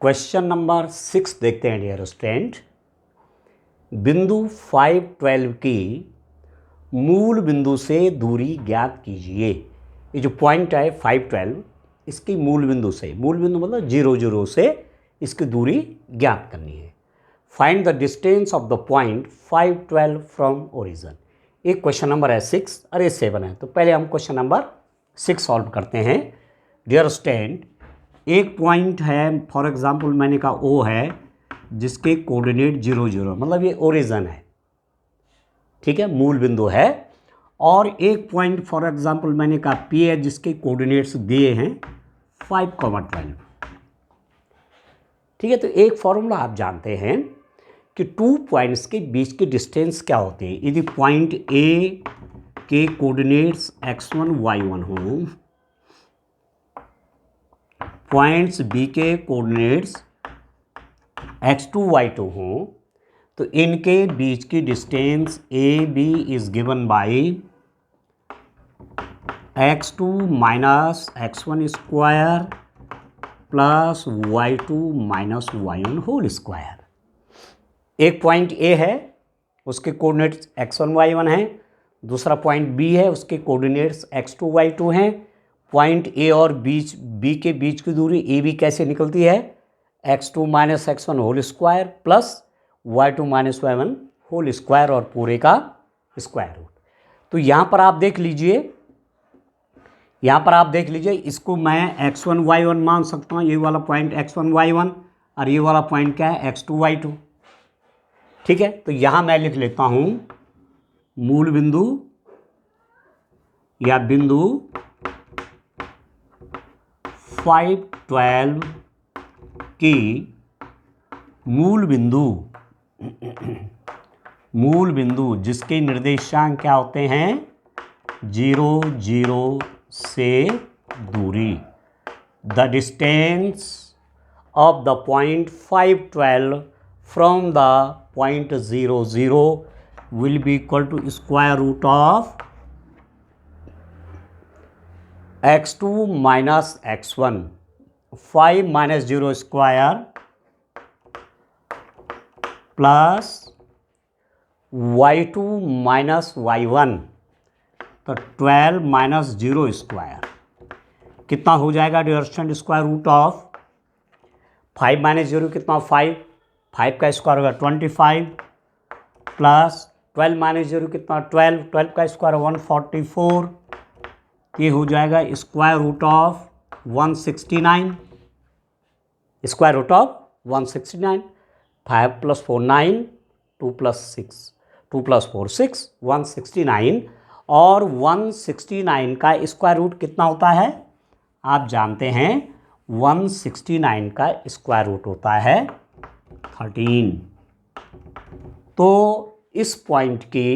Question number 6 देखते हैं dear student. बिंदु 512 की मूल बिंदु से दूरी ज्ञात कीजिए। ये जो पॉइंट है 512, इसकी मूल बिंदु मतलब 0 से इसकी दूरी ज्ञात करनी है। Find the distance of the point 512 from origin. एक क्वेश्चन नंबर है 6 और ये 7 है, तो पहले हम क्वेश्चन नंबर 6 सॉल्व करते हैं। डियर स्टूडेंट, एक पॉइंट है, फॉर एग्जांपल मैंने कहा ओ है, जिसके कोऑर्डिनेट 0 मतलब ये ओरिजिन है, ठीक है, मूल बिंदु है। और एक पॉइंट फॉर एग्जांपल मैंने कहा पी है, जिसके कोऑर्डिनेट्स दिए हैं 5,12, ठीक है। तो एक फॉर्मूला आप जानते हैं कि 2 पॉइंट्स के बीच की डिस्टेंस क्या होती है। यदि पॉइंट ए के कोऑर्डिनेट्स x1 y1 हो, पॉइंट्स बी के कोऑर्डिनेट्स x2 y2 हो, तो इनके बीच की distance A B is given by x2 minus x1 square plus y2 minus y1 whole square. एक पॉइंट ए है, उसके कोऑर्डिनेट्स x1 y1 हैं। दूसरा पॉइंट बी है, उसके कोऑर्डिनेट्स x2 y2 हैं। पॉइंट ए और बी के बीच की दूरी ए बी कैसे निकलती है, x2 minus x1 whole square plus y2 minus y1 whole square और पूरे का स्क्वायर रूट। तो यहाँ पर आप देख लीजिए, इसको मैं x1 y1 मान सकता हूँ, ये वाला पॉइंट x1 y1 और ये वाला पॉइंट क्या है x2 y2, ठीक है। तो यहाँ मैं लिख लेता हूँ मूल बिंदु या बिंदु 512 की मूल बिंदु जिसके निर्देशांक क्या होते हैं 0 से दूरी। The distance of the point 512 from the point 0 will be equal to square root of x2 minus x1, 5 minus 0 square plus y2 minus y1, तो 12 माइनस 0 स्क्वायर कितना हो जाएगा dear student, square root of 5 minus 0 कितना 5 का square होगा 25 plus 12 minus 0 कितना 12 का square 144, ये हो जाएगा square root of 169, square root of 169। 5 plus 4 9, 2 plus 4 6, 169। और 169 का स्क्वायर रूट कितना होता है, आप जानते हैं 169 का स्क्वायर रूट होता है 13। तो इस पॉइंट की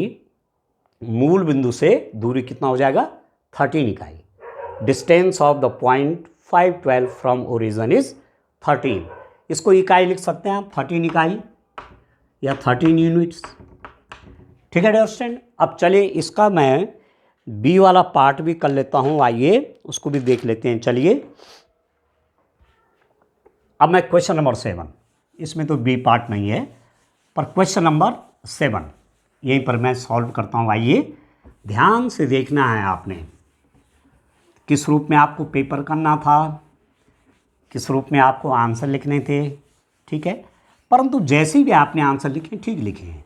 मूल बिंदु से दूरी कितना हो जाएगा 13 इकाई। Distance of the point 512 from origin is 13। इसको इकाई लिख सकते हैं आप 13 इकाई या 13 यूनिट्स, ठीक है डियर स्टूडेंट। अब चलिए इसका मैं बी वाला पार्ट भी कर लेता हूं, आइए उसको भी देख लेते हैं। चलिए अब मैं क्वेश्चन नंबर 7, इसमें तो बी पार्ट नहीं है, पर क्वेश्चन नंबर 7 यहीं पर मैं सॉल्व करता हूं। आइए ध्यान से देखना है आपने, किस रूप में आपको पेपर करना था, किस रूप में आपको आंसर लिखने थे, ठीक है। परंतु जैसे भी आपने आंसर लिखे ठीक लिखे हैं,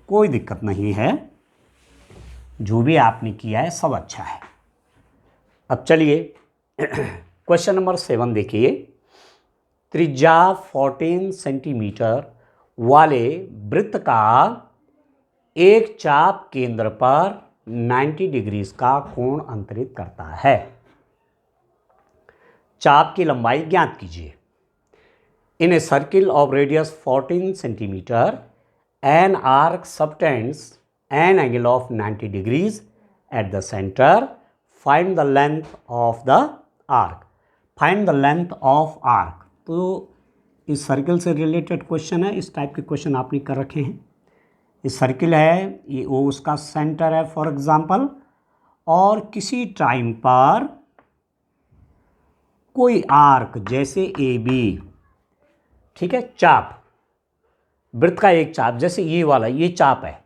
कोई दिक्कत नहीं है, जो भी आपने किया है सब अच्छा है। अब चलिए क्वेश्चन नंबर 7 देखिए। त्रिज्या 14 सेंटीमीटर वाले वृत्त का एक चाप केंद्र पर 90 डिग्रीज का कोण अंतरित करता है। चाप की लंबाई ज्ञात कीजिए। In a circle of radius 14 centimetre an arc subtends an angle of 90 degrees at the centre. Find the length of the arc. Find the length of arc, तो इस सर्किल से रिलेटेड क्वेश्चन है, इस टाइप के question आपने कर रखे हैं। ये सर्किल है, ये वो उसका सेंटर है फॉर एग्जांपल, और किसी टाइम पर कोई आर्क जैसे ए बी ठीक है, चाप, वृत्त का एक चाप, जैसे ये वाला ये चाप है,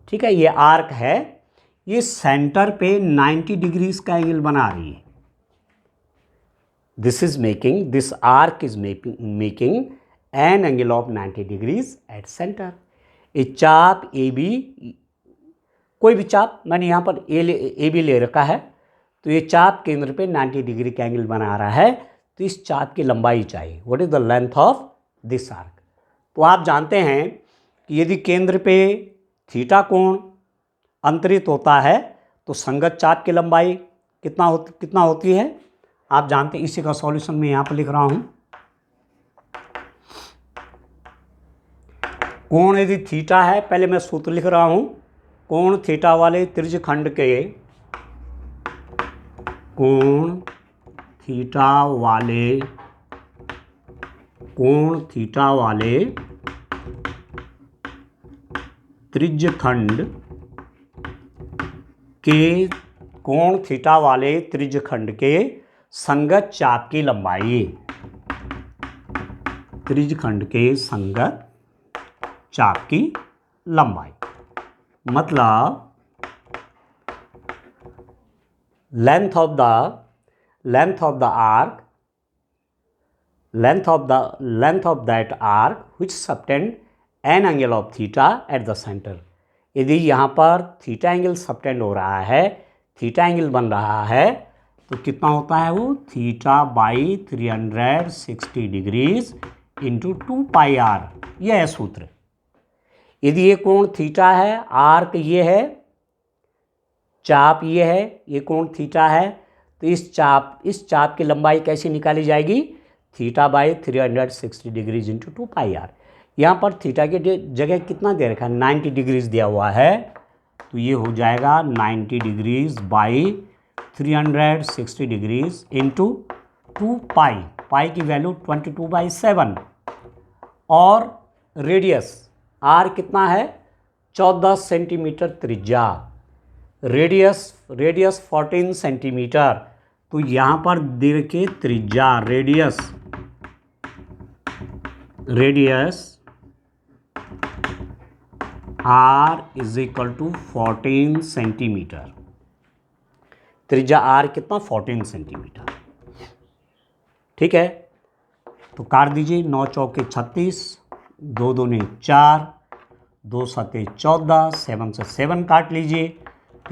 ठीक है, ये आर्क है, ये सेंटर पे 90 डिग्रीज का एंगल बना रही है। This arc is making an angle of 90 degrees at centre. ये चाप ए बी, कोई भी चाप, मैंने यहाँ पर ए बी ले रखा है, तो ये चाप केंद्र पे 90 डिग्री का एंगल बना रहा है, तो इस चाप की लंबाई चाहिए। What is the length of this arc. तो आप जानते हैं कि यदि केंद्र पे थीटा कोण अंतरित होता है तो संगत चाप की लंबाई कितना होती है, आप जानते हैं। इसी का सॉल्यूशन मैं यहाँ पर लिख रहा हूँ। कोण यदि थीटा है, पहले मैं सूत्र लिख रहा हूँ, कोण थीटा वाले त्रिज्यखंड के, कोण थीटा वाले त्रिज्यखंड के संगत चाप की लंबाई, त्रिज्यखंड के संगत चाप की लंबाई, मतलब length of the that arc which subtend an angle of theta at the center। यदि यहाँ पर थीटा एंगल सबटेंड हो रहा है, थीटा एंगल बन रहा है, तो कितना होता है वो, theta by 360 degrees into 2 pi r, यह है सूत्र। यदि ये कोण थीटा है, आर्क ये है, चाप ये है, ये कोण थीटा है, तो इस चाप की लंबाई कैसे निकाली जाएगी, theta by 360 degrees into 2 pi r. यहाँ पर थीटा की जगह कितना दे रखा है, 90 डिग्रीज दिया हुआ है, तो ये हो जाएगा 90 डिग्रीज बाई 360 डिग्रीज इंटू 2 पाई, पाई की वैल्यू 22/7, और रेडियस आर कितना है, 14 सेंटीमीटर त्रिज्या, रेडियस 14 सेंटीमीटर, तो यहाँ पर दे रखे त्रिज्या, radius r is equal to 14 centimetre, त्रिज्या आर कितना, 14 सेंटीमीटर, ठीक है। तो काट दीजिए, 9 चौके 36, 2 दूनी 4, 2 सते 14, 7 से 7 काट लीजिए,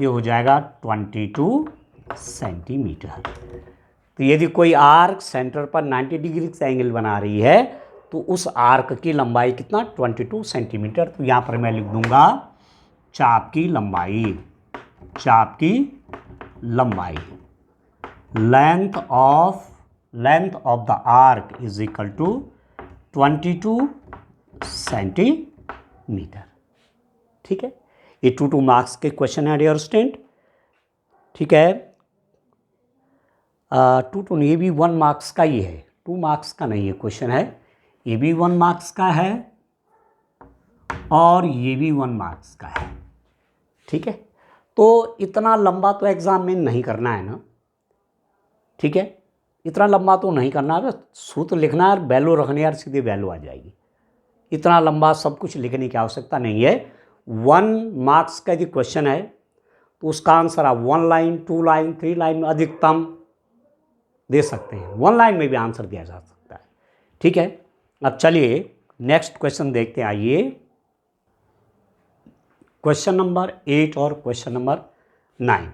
ये हो जाएगा 22 सेंटीमीटर। तो यदि कोई आर्क सेंटर पर 90 डिग्री का एंगल बना रही है, तो उस आर्क की लंबाई कितना, 22 सेंटीमीटर। तो यहाँ पर मैं लिख दूंगा चाप की लंबाई, length of the arc is equal to 22 centimetre, ठीक है। ये 2 मार्क्स के क्वेश्चन है डियर स्टूडेंट, ठीक है। 2 ये भी 1 मार्क्स का ही है, 2 मार्क्स का नहीं है क्वेश्चन है, ये भी 1 मार्क्स का है और ये भी 1 मार्क्स का है, ठीक है। तो इतना लंबा तो एग्ज़ाम में नहीं करना है ना, ठीक है, इतना लंबा तो नहीं करना है, सूत्र लिखना है, वैल्यू रखनी है, सीधे वैल्यू आ जाएगी। इतना लंबा सब कुछ लिखने की आवश्यकता नहीं है। 1 मार्क्स का यदि क्वेश्चन है तो उसका आंसर आप 1 लाइन, 2 लाइन, 3 लाइन में अधिकतम दे सकते हैं, 1 लाइन में भी आंसर दिया जा सकता है, ठीक है। अब चलिए नेक्स्ट क्वेश्चन देखते हैं, आइए। क्वेश्चन नंबर 8 और क्वेश्चन नंबर 9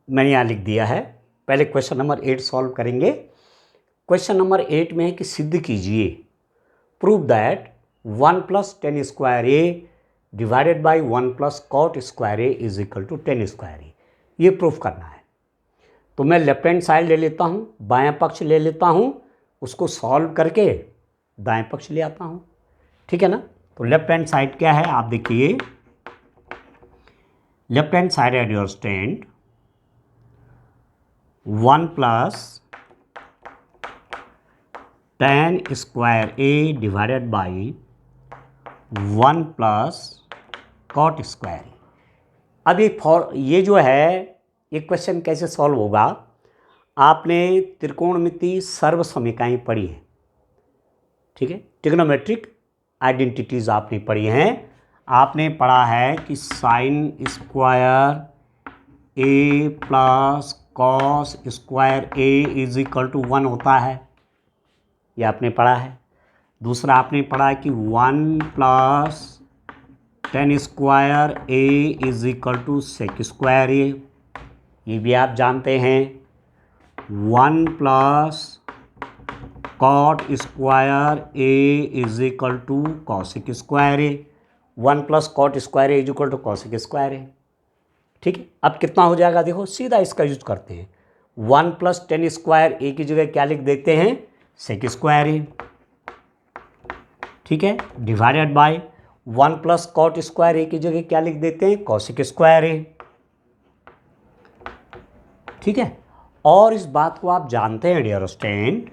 मैंने यहाँ लिख दिया है। पहले क्वेश्चन नंबर 8 सॉल्व करेंगे। क्वेश्चन नंबर 8 में है कि सिद्ध कीजिए, prove that 1 + tan square A divided by 1 + cot square A is equal to tan square A, ये प्रूफ करना है। तो मैं लेफ्ट हैंड साइड ले लेता हूँ, बायां पक्ष ले लेता हूँ, उसको सॉल्व करके दाएं पक्ष ले आता हूँ, ठीक है ना। तो लेफ्ट हैंड साइड क्या है, आप देखिए, left hand side at your stand 1 + tan square A divided by 1 + cot square. अब ये जो है, ये क्वेश्चन कैसे सॉल्व होगा, आपने त्रिकोणमिति सर्वसमीकरण पढ़ी है, ठीक है, ट्रिग्नोमेट्रिक आइडेंटिटीज आपने पढ़ी हैं। आपने पढ़ा है कि sine square A plus cos square A is equal to 1 होता है, ये आपने पढ़ा है। दूसरा आपने पढ़ा है कि 1 plus tan square A is equal to sec square A, ये भी आप जानते हैं। 1 plus cot square A is equal to cosec square A, 1 plus cot square A is equal to cosec square A. ठीक है, अब कितना हो जाएगा देखो, सीधा इसका यूज करते हैं। 1 प्लस टेन स्क्वायर ए की जगह क्या लिख देते हैं, सेक स्क्वायर ए। ठीक है, divided by 1 plus cot square A की जगह क्या लिख देते हैं, कॉसिक स्क्वायर ए। ठीक है, और इस बात को आप जानते हैं डियर स्टूडेंट,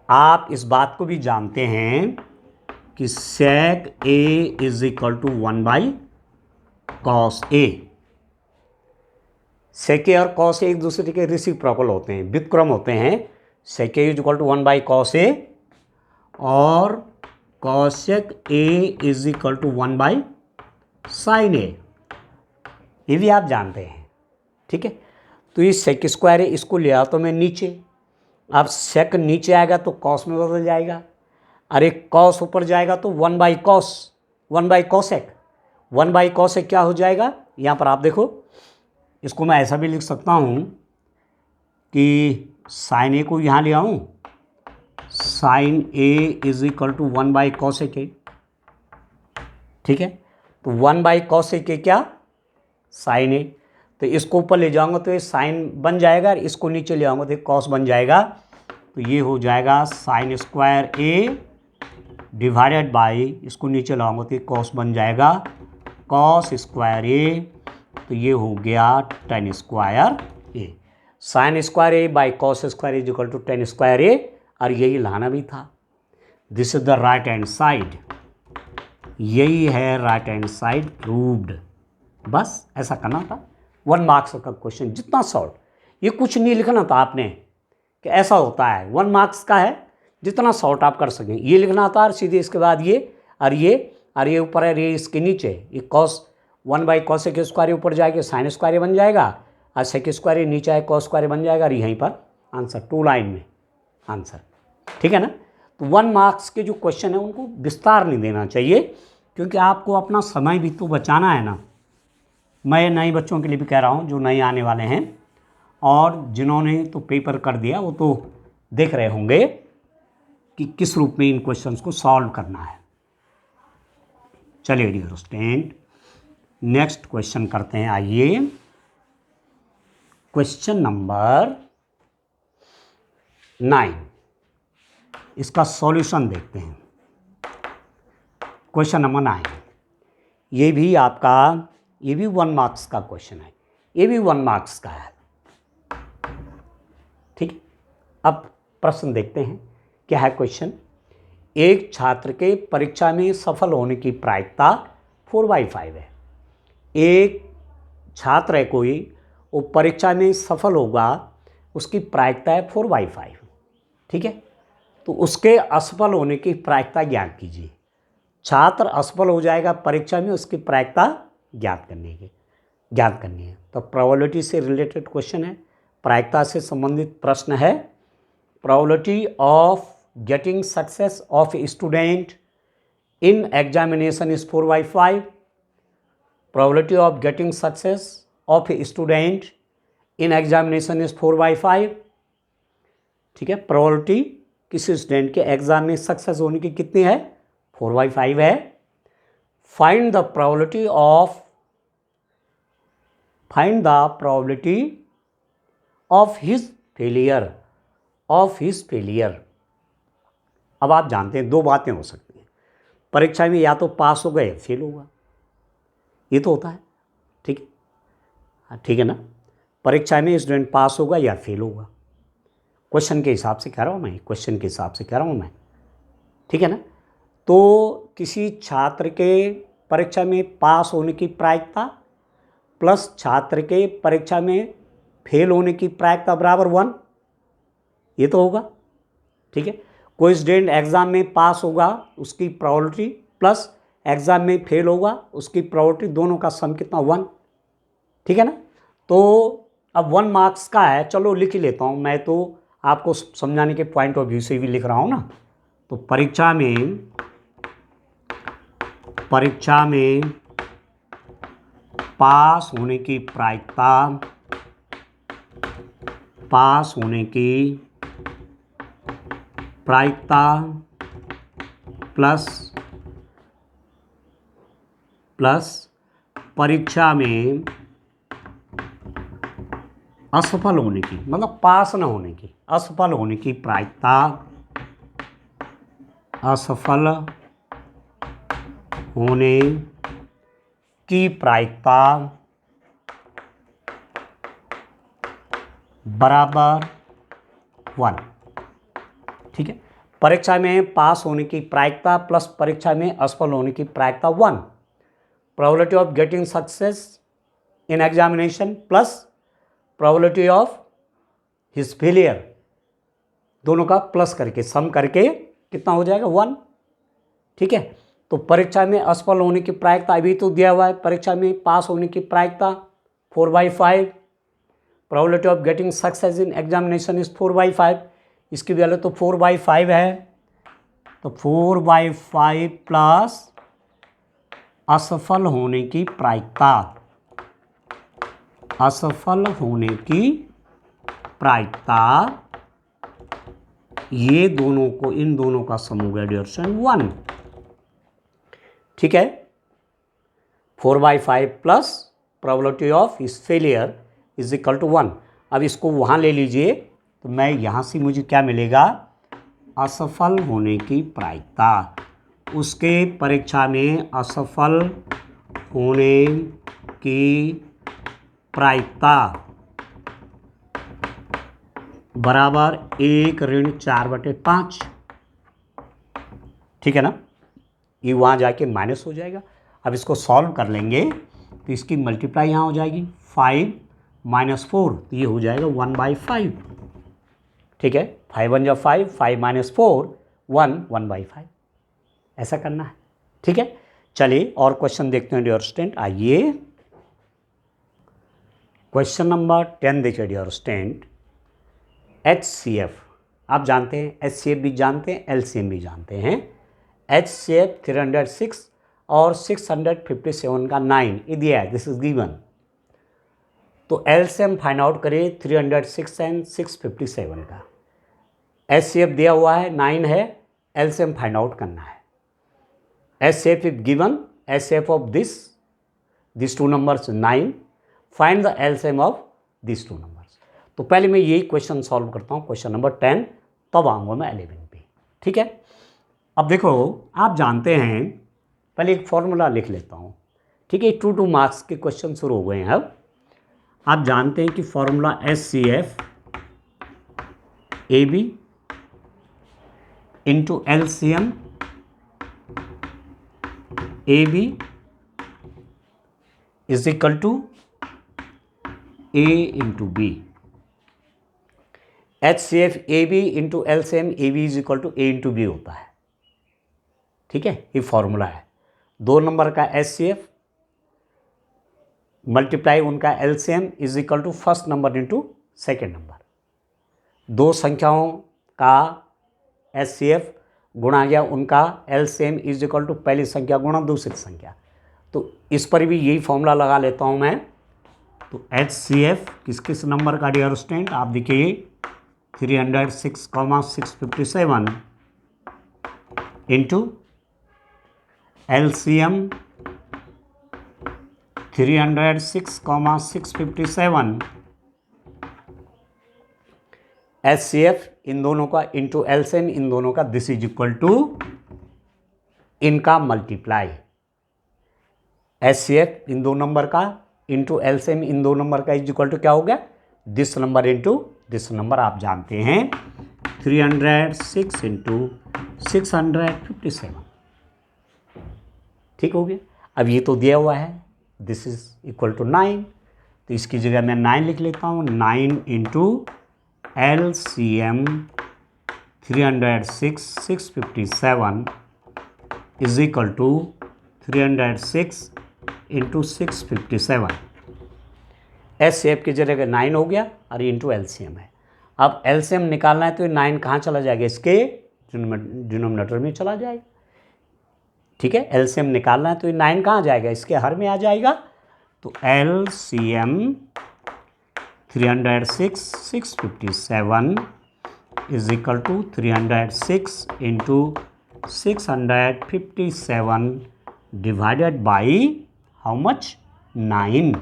आप इस बात को भी जानते हैं कि sec A is equal to 1 by cos A. Sec A और कॉस ए एक दूसरे के रेसिप्रोकल होते हैं, व्युत्क्रम होते हैं। Sec A is equal to 1 by cos A और cosec A is equal to 1 by sine A, ये भी आप जानते हैं। ठीक है, तो ये सेक स्क्वायर है, इसको ले आओ तो मैं नीचे, अब सेक नीचे आएगा तो कॉस में बदल जाएगा, अरे कॉस ऊपर जाएगा तो 1 by cos, 1 by cosec, 1 by cosec क्या हो जाएगा, यहाँ पर आप देखो, इसको मैं ऐसा भी लिख सकता हूँ कि साइन ए को यहाँ ले आऊँ, sine A is equal to 1 by cosec A. ठीक है, तो 1 बाई कॉसेक ए क्या, साइन ए, तो इसको ऊपर ले जाऊंगा तो ये साइन बन जाएगा, और इसको नीचे ले आऊँगा तो ये कॉस बन जाएगा। तो ये हो जाएगा sign square A divided by, इसको नीचे लाऊंगा तो ये कॉस बन जाएगा कॉस स्क्वायर ए, तो ये हो गया tan square A. Sine square A by cos square is equal to tan square A, और यही लाना भी था। This is the right hand side, यही है राइट हैंड साइड प्रूव्ड। बस ऐसा करना था, 1 मार्क्स का क्वेश्चन, जितना शॉर्ट, ये कुछ नहीं लिखना था आपने कि ऐसा होता है, 1 मार्क्स का है, जितना शॉर्ट आप कर सकें ये लिखना था, और सीधे इसके बाद ये और ये ऊपर है, ये इसके नीचे ये cos 1 by cosec square ऊपर जाएगा, साइन स्क्वायर बन जाएगा, और सेक स्क्वायर नीचे आए कॉस स्क्वायर बन जाएगा, और यहीं पर आंसर 2 लाइन में आंसर। ठीक है ना, तो 1 मार्क्स के जो क्वेश्चन है उनको विस्तार नहीं देना चाहिए, क्योंकि आपको अपना समय भी तो बचाना है ना। मैं नए बच्चों के लिए भी कह रहा हूँ जो नए आने वाले हैं, और जिन्होंने तो पेपर कर दिया वो तो देख रहे होंगे कि किस रूप में इन क्वेश्चंस को सॉल्व करना है। चलिए डियर स्टूडेंट, नेक्स्ट क्वेश्चन करते हैं। आइए क्वेश्चन नंबर 9, इसका सॉल्यूशन देखते हैं। क्वेश्चन नंबर 9, ये भी आपका, ये भी 1 मार्क्स का क्वेश्चन है, ये भी 1 मार्क्स का है। ठीक, अब प्रश्न देखते हैं क्या है क्वेश्चन। एक छात्र के परीक्षा में सफल होने की प्रायिकता 4/5 है। एक छात्र है कोई, वो परीक्षा में सफल होगा, उसकी प्रायिकता है 4/5। ठीक है, तो उसके असफल होने की प्रायिकता ज्ञात कीजिए। छात्र असफल हो जाएगा परीक्षा में, उसकी प्रायिकता ज्ञात करनी है। तो प्रोबेबिलिटी से रिलेटेड क्वेश्चन है, प्रायिकता से संबंधित प्रश्न है। Probability of getting success of a student in examination is 4/5। Probability of getting success of a student in examination is 4/5। ठीक है, प्रोबेबिलिटी किसी स्टूडेंट के एग्जाम में सक्सेस होने की कितनी है, 4/5 है। Find the probability of his failure. अब आप जानते हैं 2 बातें हो सकती हैं, परीक्षा में या तो पास होगा या फेल होगा, ये तो होता है। ठीक है ना, परीक्षा में स्टूडेंट पास होगा या फेल होगा, क्वेश्चन के हिसाब से कह रहा हूँ मैं, ठीक है ना। तो किसी छात्र के परीक्षा में पास होने की प्रायिकता प्लस छात्र के परीक्षा में फेल होने की प्रायिकता बराबर 1, ये तो होगा। ठीक है, कोई स्टूडेंट एग्ज़ाम में पास होगा उसकी प्रोबेबिलिटी प्लस एग्ज़ाम में फेल होगा उसकी प्रोबेबिलिटी, दोनों का सम कितना 1, ठीक है ना। तो अब 1 मार्क्स का है, चलो लिख ही लेता हूँ, मैं तो आपको समझाने के पॉइंट ऑफ व्यू से भी लिख रहा हूँ ना। तो परीक्षा में पास होने की प्रायिकता प्लस परीक्षा में असफल होने की, मतलब पास न होने की, असफल होने की प्रायिकता, असफल होने की प्रायिकता बराबर 1, ठीक है। परीक्षा में पास होने की प्रायिकता प्लस परीक्षा में असफल होने की प्रायिकता 1, probability of getting success in examination plus probability of his failure, दोनों का प्लस करके सम करके कितना हो जाएगा 1, ठीक है। तो परीक्षा में असफल होने की प्रायिकता अभी तो दिया हुआ है, परीक्षा में पास होने की प्रायिकता 4/5, probability of getting success in examination is 4/5, इसकी वैल्यू तो 4/5 है, तो 4/5 प्लस असफल होने की प्रायिकता, असफल होने की प्रायिकता, ये दोनों को, इन दोनों का सम हो गया डियर स्टूडेंट 1, ठीक है। 4/5 plus probability of his failure is equal to 1। अब इसको वहाँ ले लीजिए, तो मैं यहाँ से मुझे क्या मिलेगा, असफल होने की प्रायिकता, उसके परीक्षा में असफल होने की प्रायिकता बराबर 1 ऋण 4/5, ठीक है ना। ये वहाँ जाके माइनस हो जाएगा। अब इसको सॉल्व कर लेंगे तो इसकी मल्टीप्लाई यहाँ हो जाएगी 5 - 4, तो ये हो जाएगा 1/5, ठीक है। 5 1 5, 5 - 4 1/5, ऐसा करना है, ठीक है। चलिए और क्वेश्चन देखते हैं डियर स्टूडेंट, आइए क्वेश्चन नंबर 10 देखिए डियर स्टूडेंट। HCF आप जानते हैं, HCF भी जानते हैं, LCM भी जानते हैं। HCF 306 और 657 का 9 ये दिया है, दिस इज गिवन। तो LCM फाइंड आउट करें 306 एंड 657 का। HCF दिया हुआ है 9 है, LCM फाइंड आउट करना है। HCF is given, HCF of this two numbers 9, find the LCM of this two numbers. तो पहले मैं यही क्वेश्चन सॉल्व करता हूँ, क्वेश्चन नंबर 10, तब आऊँगा मैं 11 पे, ठीक है। अब देखो आप जानते हैं, पहले एक फॉर्मूला लिख लेता हूँ, ठीक है। 2 मार्क्स के क्वेश्चन शुरू हो गए हैं। अब आप जानते हैं कि formula HCF AB into LCM AB is equal to A into B। HCF AB into LCM AB is equal to A into B होता है, ठीक है। ये फॉर्मूला है। 2 नंबर का HCF मल्टीप्लाई उनका LCM is equal to first number into second number. 2 संख्याओं का HCF गुणा गया उनका LCM इज इक्वल टू पहली संख्या गुणा दूसरी संख्या। तो इस पर भी यही फॉर्मूला लगा लेता हूँ मैं। तो HCF किस किस नंबर का डियर स्टूडेंट, आप देखिए 306,657 इंटू LCM 306,657, HCF इन दोनों का इंटू LCM इन दोनों का, दिस इज इक्वल टू इनका मल्टीप्लाई। HCF इन 2 नंबर का इंटू LCM इन 2 नंबर का इज इक्वल टू क्या हो गया, this number into this number. आप जानते हैं 306 इंटू 657, ठीक हो गया। अब ये तो दिया हुआ है, दिस इज इक्वल टू 9, तो इसकी जगह मैं 9 लिख लेता हूँ। 9 into LCM 306 657 is equal to 306 into 657। S shape की जगह 9 हो गया और इंटू एलसीएम है। अब एलसीएम निकालना है तो ये 9 कहाँ चला जाएगा, इसके डिनोमिनेटर में चला जाएगा। ठीक है, एलसीएम निकालना है तो ये 9 कहाँ जाएगा, इसके हर में आ जाएगा। तो LCM 306 657 is equal to 306 into 657 divided by how much, 9।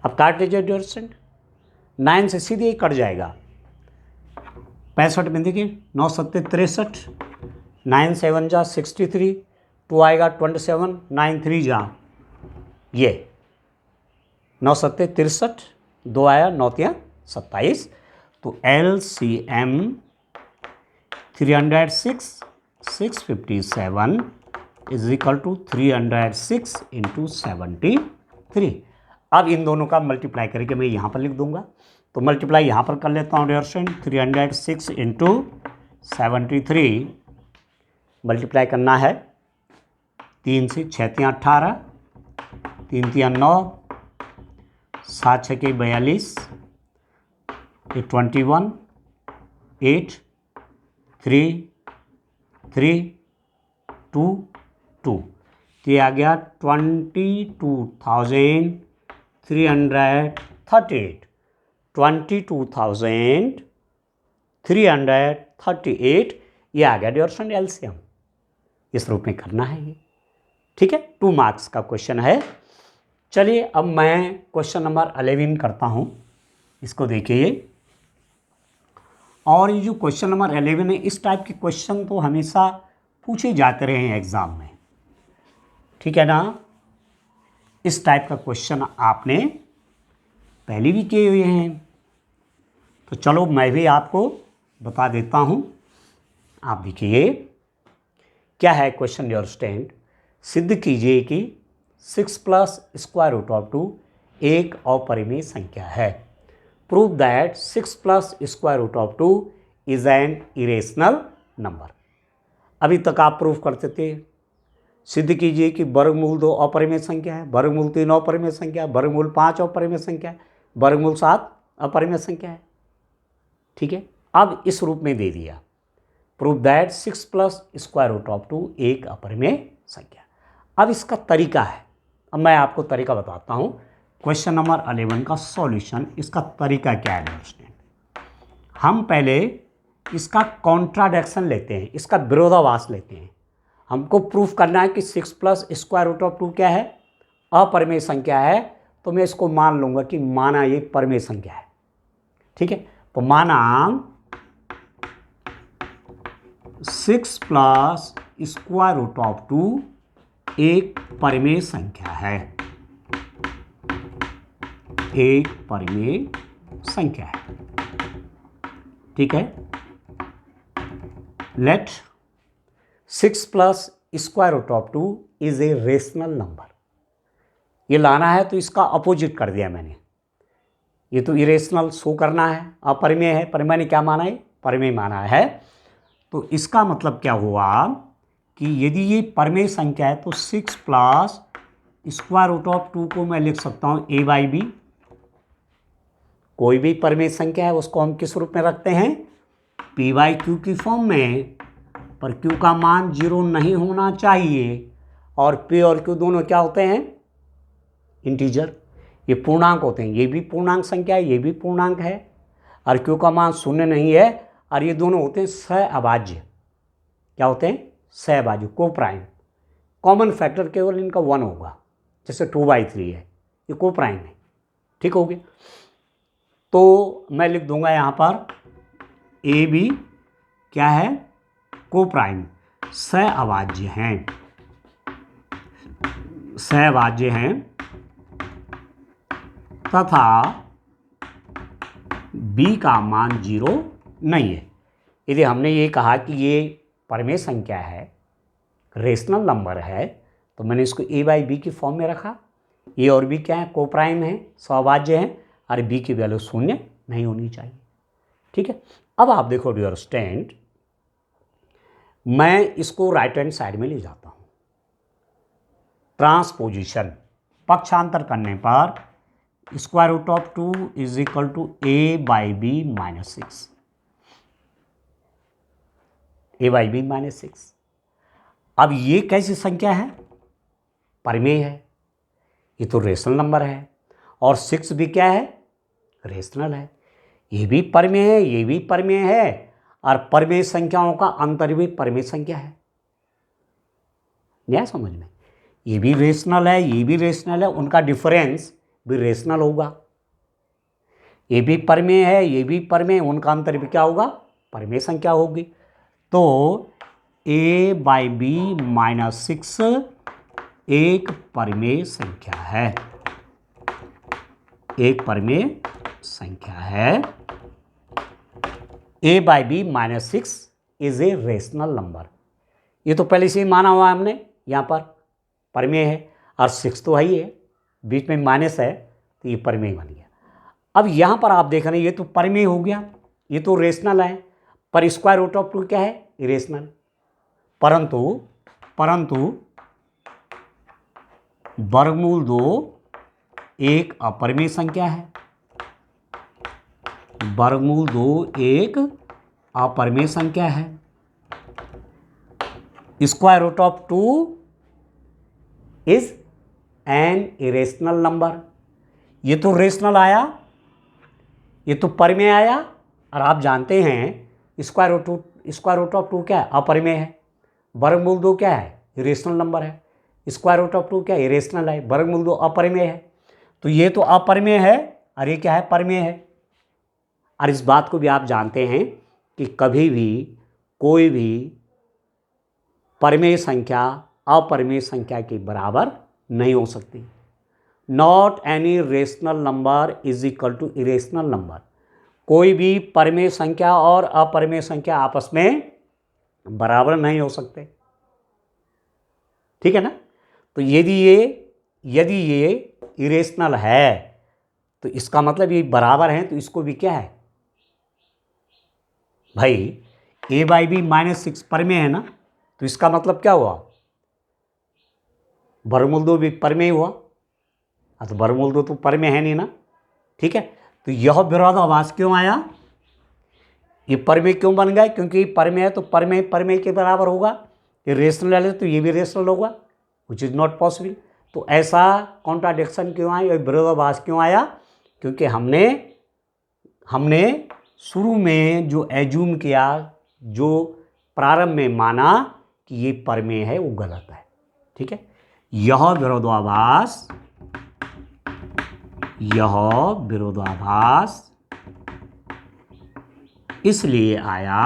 अब काट लीजिए डियर स्टूडेंट, 9 से सीधे ही कट जाएगा। 65 में देखिए 9 सत्ते 63, 9 7 जा 63, 2 आएगा 27, 9 3 जा ये 9 सत्ते 63, 2 आया 9 3 27। तो LCM 306 657 is equal to 306 into 73। अब इन दोनों का मल्टीप्लाई करके मैं यहाँ पर लिख दूंगा। तो मल्टीप्लाई यहाँ पर कर लेता हूँ डियर स्टूडेंट, 306 इंटू 73 मल्टीप्लाई करना है 3 से 6 3 18, 3 3 9, 7 6 के 42, 21, 8 3 3 2 2। तो ये आ गया 22,338, 22,338 ये आ गया डियर स्टूडेंट एलसीएम। इस रूप में करना है ये। ठीक है, 2 मार्क्स का क्वेश्चन है। चलिए अब मैं क्वेश्चन नंबर 11 करता हूँ, इसको देखिए। और ये जो क्वेश्चन नंबर 11 है, इस टाइप के क्वेश्चन तो हमेशा पूछे जाते रहे हैं एग्ज़ाम में, ठीक है ना। इस टाइप का क्वेश्चन आपने पहले भी किए हुए हैं। तो चलो मैं भी आपको बता देता हूँ। आप देखिए क्या है क्वेश्चन डियर स्टूडेंट। सिद्ध कीजिए कि 6 प्लस स्क्वायर रूट ऑफ 2 एक अपरिमेय संख्या है। Prove that 6 plus square root of 2 is an irrational number. अभी तक आप प्रूव करते थे, सिद्ध कीजिए कि वर्गमूल 2 अपरिमेय संख्या है, वर्गमूल 3 अपरिमेय संख्या है, वर्गमूल 5 अपरिमेय संख्या है, वर्गमूल 7 अपरिमेय संख्या है। ठीक है, अब इस रूप में दे दिया, prove that 6 plus square root of 2 एक अपरिमेय संख्या। अब इसका तरीका है, अब मैं आपको तरीका बताता हूँ। क्वेश्चन नंबर 11 का सॉल्यूशन, इसका तरीका क्या है दोस्तों। हम पहले इसका कॉन्ट्राडिक्शन लेते हैं, इसका विरोधाभास लेते हैं। हमको प्रूफ करना है कि 6 प्लस स्क्वायर रूट ऑफ 2 क्या है, अपरिमेय संख्या है। तो मैं इसको मान लूँगा कि माना ये परिमेय संख्या है। ठीक है, तो माना 6 प्लस स्क्वायर रूट ऑफ 2 एक परिमेय संख्या है, एक परिमेय संख्या है। ठीक है, let 6 plus square root of 2 is a rational number. ये लाना है तो इसका अपोजिट कर दिया मैंने। ये तो इरेशनल शो करना है, अपरिमेय है, परिमेय ने क्या माना है, परिमेय माना है। तो इसका मतलब क्या हुआ कि यदि ये परिमेय संख्या है तो 6 प्लस स्क्वायर रूट ऑफ 2 को मैं लिख सकता हूँ a बाई बी। कोई भी परिमेय संख्या है उसको हम किस रूप में रखते हैं, p बाई क्यू की फॉर्म में, पर q का मान 0 नहीं होना चाहिए। और p और q दोनों क्या होते हैं, इंटीजर, ये पूर्णांक होते हैं। ये भी पूर्णांक संख्या है, ये भी पूर्णांक है, और q का मान 0 नहीं है। और ये दोनों होते हैं सहअभाज्य। क्या होते हैं, सहअभाज्य, को प्राइम। कॉमन फैक्टर केवल इनका 1 होगा, जैसे 2/3 है, ये को प्राइम है। ठीक हो गया, तो मैं लिख दूंगा यहाँ पर ए बी क्या है, को प्राइम, सहअभाज्य हैं, सहअभाज्य हैं तथा b का मान 0 नहीं है। यदि हमने ये कहा कि ये परिमेय संख्या है, रेशनल नंबर है, तो मैंने इसको a बाई बी की फॉर्म में रखा। a और b क्या है, को प्राइम है, सहअभाज्य हैं, और b की वैल्यू 0 नहीं होनी चाहिए। ठीक है, अब आप देखो डियर स्टूडेंट, मैं इसको राइट हैंड साइड में ले जाता हूं। ट्रांसपोजिशन, पक्षांतर करने पर square root of 2 is equal to a by b minus 6, a by b minus 6। अब ये कैसी संख्या है? परिमेय है, ये तो रेशनल नंबर है, और 6 भी क्या है? रेशनल है। ये भी परिमेय है, ये भी परिमेय है, और परिमेय संख्याओं का अंतर भी परिमेय संख्या है। नहीं समझ में? ये भी रेशनल है, ये भी रेशनल है, उनका डिफरेंस भी रेशनल होगा। ये भी परिमेय है, ये भी परिमेय, उनका अंतर भी क्या होगा? परिमेय संख्या होगी। तो a बाई बी माइनस 6 एक परिमेय संख्या है, एक परिमेय संख्या है। a by b minus 6 is a rational number. ये तो पहले से ही माना हुआ है हमने, यहाँ पर परिमेय है, और 6 तो है ही है, बीच में माइनस है, तो ये परिमेय बन गया। अब यहाँ पर आप देख रहे हैं, ये तो परिमेय हो गया, ये तो रेशनल है, पर स्क्वायर रूट ऑफ 2 क्या है? इरेशनल। परंतु वर्गमूल 2 एक अपरिमेय संख्या है, वर्गमूल 2 एक अपरिमेय संख्या है। Square root of 2 is an irrational number. ये तो रेशनल आया, ये तो परिमेय आया, और आप जानते हैं स्क्वायर रूट ऑफ 2 क्या है? अपरिमेय है। वर्गमूल 2 क्या है? इरेशनल नंबर है। स्क्वायर रूट ऑफ 2 क्या है? इरेशनल है। वर्गमूल 2 अपरिमेय है। तो ये तो अपरिमेय है, और ये क्या है? परिमेय है। और इस बात को भी आप जानते हैं कि कभी भी कोई भी परिमेय संख्या अपरिमेय संख्या के बराबर नहीं हो सकती। Not any rational number is equal to irrational number. कोई भी परिमेय संख्या और अपरिमेय संख्या आपस में बराबर नहीं हो सकते, ठीक है ना? तो यदि ये इरेशनल है, तो इसका मतलब ये बराबर है, तो इसको भी क्या है भाई? a बाई बी माइनस 6 परिमेय है ना, तो इसका मतलब क्या हुआ? वर्गमूल 2 भी परिमेय हुआ। तो वर्गमूल 2 तो परिमेय है नहीं ना, ठीक है? तो यह विरोधाभास क्यों आया? ये परिमेय क्यों बन गया? क्योंकि परिमेय है तो परिमेय के बराबर होगा। ये रेशनल है तो ये भी रेशनल होगा, विच इज़ नॉट पॉसिबल। तो ऐसा कॉन्ट्राडिक्शन क्यों आया, विरोधाभास क्यों आया? क्योंकि हमने शुरू में जो एज्यूम किया, जो प्रारंभ में माना कि ये परिमेय है, वो गलत है, ठीक है? यह विरोधाभास इसलिए आया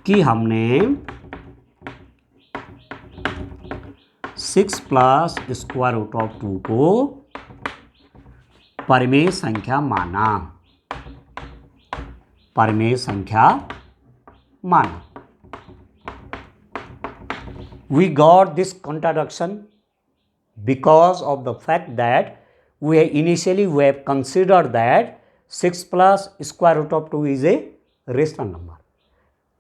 कि हमने 6 प्लस स्क्वायर रूट ऑफ 2 को परिमेय संख्या माना, We got this contradiction because of the fact that we have considered that 6 plus square root of 2 is a rational number.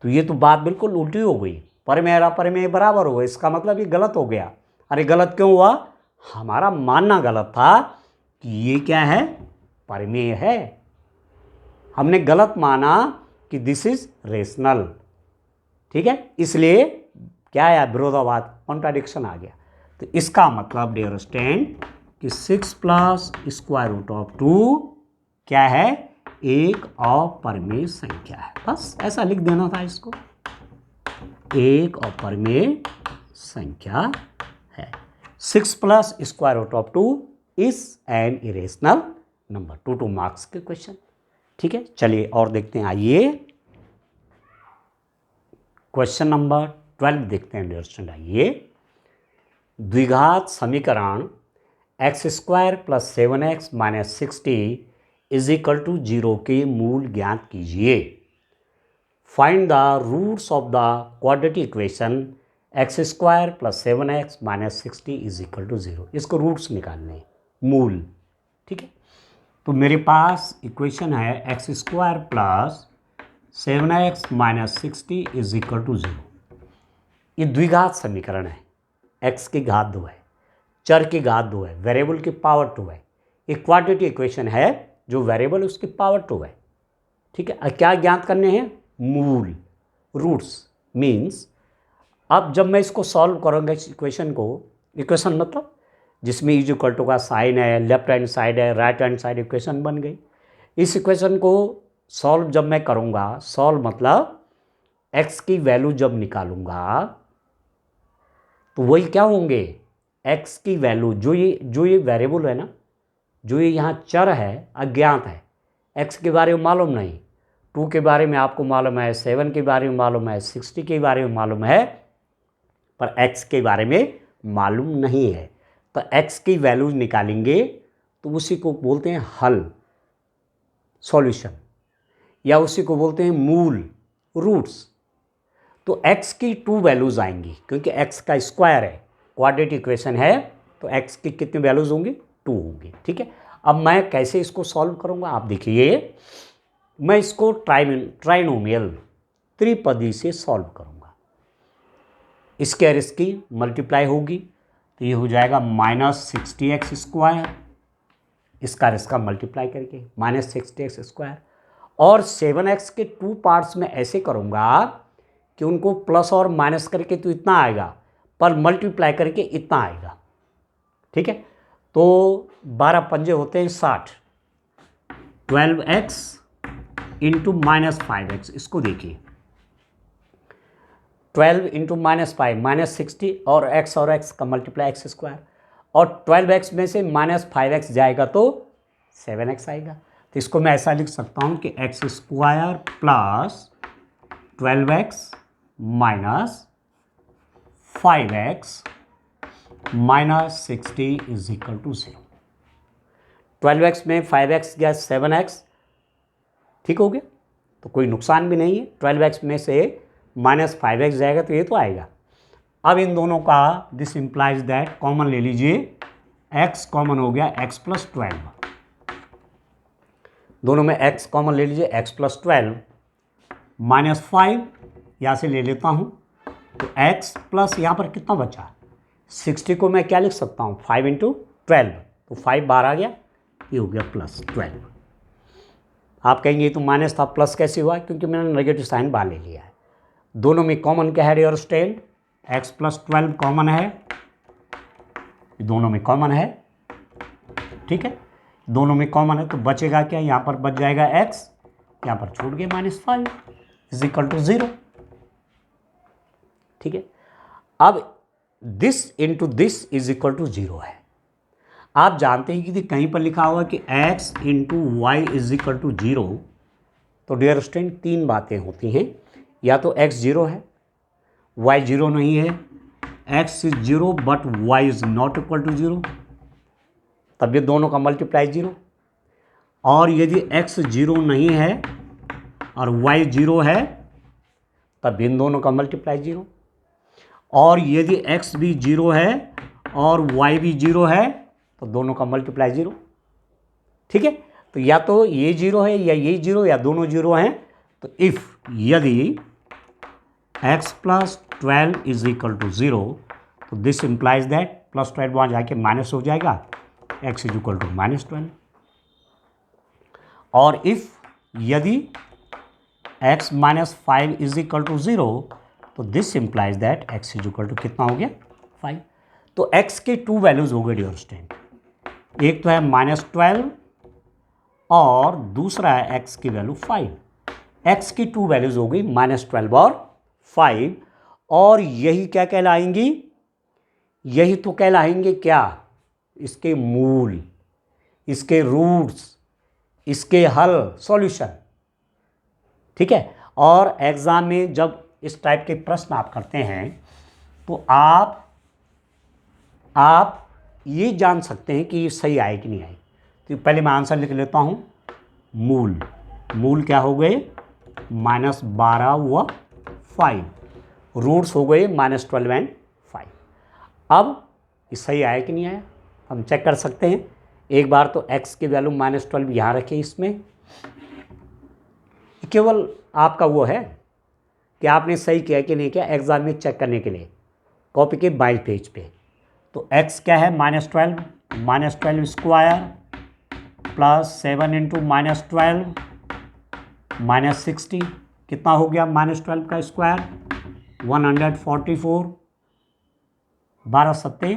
तो ये तो बात बिल्कुल उल्टी हो गई, परिमेय और अपरिमेय बराबर हो गए, इसका मतलब ये गलत हो गया। अरे गलत क्यों हुआ? हमारा मानना गलत था कि ये क्या है? परिमेय है। हमने गलत माना कि दिस इज रेशनल, ठीक है? इसलिए क्या आया? विरोधाभास, कॉन्ट्राडिक्शन आ गया। तो इसका मतलब डियर स्टूडेंट कि 6 प्लस स्क्वायर रूट ऑफ 2 क्या है? एक अपरिमेय संख्या है। बस ऐसा लिख देना था इसको, एक अपरिमेय संख्या है। 6 plus square root of 2 is an irrational number. 2 marks के क्वेश्चन, ठीक है? चलिए और देखते हैं। आइए क्वेश्चन नंबर 12 देखते हैं डियर स्टूडेंट। आइए, द्विघात समीकरण x square plus 7x minus 60 is equal to 0 के मूल ज्ञात कीजिए। Find the roots of the quadratic equation x square plus 7x minus 60 is equal to 0। इसको रूट्स निकालने हैं, मूल। ठीक है, तो मेरे पास इक्वेशन है x square plus 7x minus 60 is equal to 0। ये द्विघात समीकरण है, x की घात 2 है, चर की घात 2 है, वेरिएबल की पावर 2 है। एक क्वाड्रेटिक इक्वेशन है, जो वेरिएबल है उसकी पावर 2 है। ठीक है, क्या ज्ञात करने हैं? मूल, रूट्स। मीन्स अब जब मैं इसको सॉल्व करूँगा इस इक्वेशन को, इक्वेशन मतलब जिसमें इज इक्वल टू का साइन है, लेफ्ट हैंड साइड है, राइट हैंड साइड, इक्वेशन बन गई। इस इक्वेशन को सॉल्व जब मैं करूँगा, सॉल्व मतलब x की वैल्यू जब निकालूंगा तो वही क्या होंगे, x की वैल्यू जो ये वेरिएबल है ना, जो ये यहाँ चर है, अज्ञात है, x के बारे में मालूम नहीं, 2 के बारे में आपको मालूम है, 7 के बारे में मालूम है, 60 के बारे में मालूम है, पर x के बारे में मालूम नहीं है। तो x की वैल्यूज निकालेंगे तो उसी को बोलते हैं हल, सॉल्यूशन, या उसी को बोलते हैं मूल, रूट्स। तो x की 2 वैल्यूज आएंगी, क्योंकि x का स्क्वायर है, क्वाड्रेटिक इक्वेशन है, तो x की कितनी वैल्यूज होंगी? 2 होंगी। ठीक है, अब मैं कैसे इसको सॉल्व करूंगा, आप देखिए, मैं इसको ट्राइनोमियल, त्रिपदी से सॉल्व करूंगा। इसके और इसकी मल्टीप्लाई होगी तो ये हो जाएगा माइनस 60x स्क्वायर, इसका और इसका मल्टीप्लाई करके माइनस 60x स्क्वायर, और 7x के 2 पार्ट्स में ऐसे करूंगा कि उनको प्लस और माइनस करके तो इतना आएगा, पर मल्टीप्लाई करके इतना आएगा। ठीक है, तो 12 पंजे होते हैं 60, 12x इंटू माइनस 5x, इसको देखिए, 12 इंटू माइनस 5 माइनस 60, और x का मल्टीप्लाई एक्स स्क्वायर, और 12x में से माइनस 5x जाएगा तो 7x आएगा। तो इसको मैं ऐसा लिख सकता हूँ कि एक्स स्क्वायर प्लस 12x माइनस 5x minus 60 is equal to 0। 12x में 5x गया 7x, ठीक हो गया, तो कोई नुकसान भी नहीं है। 12x में से माइनस 5x जाएगा तो ये तो आएगा। अब इन दोनों का दिस इम्प्लाइज दैट कॉमन ले लीजिए, x कॉमन हो गया x प्लस 12, दोनों में x कॉमन ले लीजिए, x प्लस 12 माइनस 5 यहाँ से ले लेता हूँ, तो x प्लस यहाँ पर कितना बचा, 60 को मैं क्या लिख सकता हूँ, 5 इंटू 12, तो 5 बाहर आ गया, ये हो गया प्लस 12। आप कहेंगे तो माइनस था, प्लस कैसे हुआ, क्योंकि मैंने नेगेटिव साइन बाहर ले लिया है। दोनों में कॉमन क्या है dear student, x plus 12 common है, दोनों में कॉमन है। ठीक है, दोनों में कॉमन है तो बचेगा क्या, यहाँ पर बच जाएगा x, यहाँ पर छूट गया माइनस 5 इज इक्वल टू 0। ठीक है, अब this into this is equal to 0 है। आप जानते हैं कि कहीं पर लिखा हुआ कि x into y is equal to 0, तो डियर स्टूडेंट 3 बातें होती हैं, या तो x 0 है, y 0 नहीं है, x is 0 but y is not equal to 0, तब ये दोनों का मल्टीप्लाई 0, और यदि x 0 नहीं है और y 0 है तब इन दोनों का मल्टीप्लाई 0, और यदि x भी 0 है और y भी 0 है तो दोनों का मल्टीप्लाई 0। ठीक है, तो या तो ये 0 है या ये 0 या दोनों 0 हैं। तो इफ यदि x plus 12 is equal to 0, तो दिस इम्प्लाइज दैट प्लस 12 वहाँ जाके माइनस हो जाएगा, x is equal to minus 12। और इफ यदि x minus 5 is equal to 0, तो this implies that x is equal to कितना हो गया, 5। तो x की 2 वैल्यूज हो गई डियर स्टूडेंट, एक तो है माइनस 12 और दूसरा है x की वैल्यू 5। x की 2 वैल्यूज हो गई माइनस 12 और 5, और यही क्या कहलाएंगी, यही तो कहलाएंगे क्या, इसके मूल, इसके रूट्स, इसके हल, सॉल्यूशन। ठीक है, और एग्जाम में जब इस टाइप के प्रश्न आप करते हैं तो आप ये जान सकते हैं कि ये सही आए कि नहीं आए। तो पहले मैं आंसर लिख लेता हूँ, मूल क्या हो गए, माइनस 12 व 5, रूट्स हो गए माइनस 12 एंड 5। अब ये सही आया कि नहीं आया हम चेक कर सकते हैं। एक बार तो x की वैल्यू -12 यहाँ रखिए, इसमें केवल आपका वो है कि आपने सही किया कि नहीं किया एग्जाम में चेक करने के लिए, कॉपी के बाई पेज पे। तो x क्या है -12 स्क्वायर प्लस 7 इंटू -12 -60 कितना हो गया -12 का स्क्वायर 144, 12 सत्ते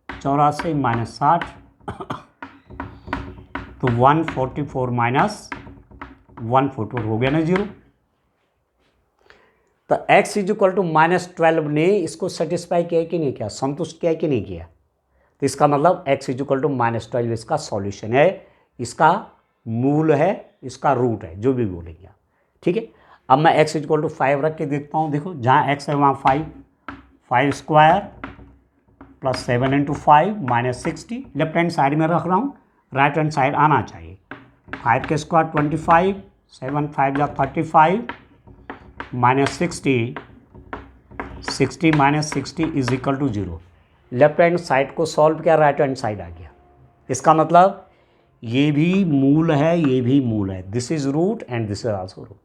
84 -60 तो 144 माइनस 144 हो गया ना 0। तो x इक्वल टू -12 ने इसको सेटिस्फाई किया कि नहीं किया, संतुष्ट किया कि नहीं किया। तो इसका मतलब x इक्वल टू -12 इसका सॉल्यूशन है, इसका मूल है, इसका रूट है, जो भी बोलेंगे आप। ठीक है, अब मैं x इक्वल टू 5 रख के देखता हूँ। देखो जहाँ x है वहाँ 5 square plus 7 into 5 -60 left hand side में रख रहा हूँ, राइट हैंड साइड आना चाहिए। 5 के स्क्वायर 25, 7 5 जा 35 -60, 60 -60 is equal to 0। Left hand side को सॉल्व किया, राइट हैंड साइड आ गया। इसका मतलब ये भी मूल है, ये भी मूल है। This is root and this is also root.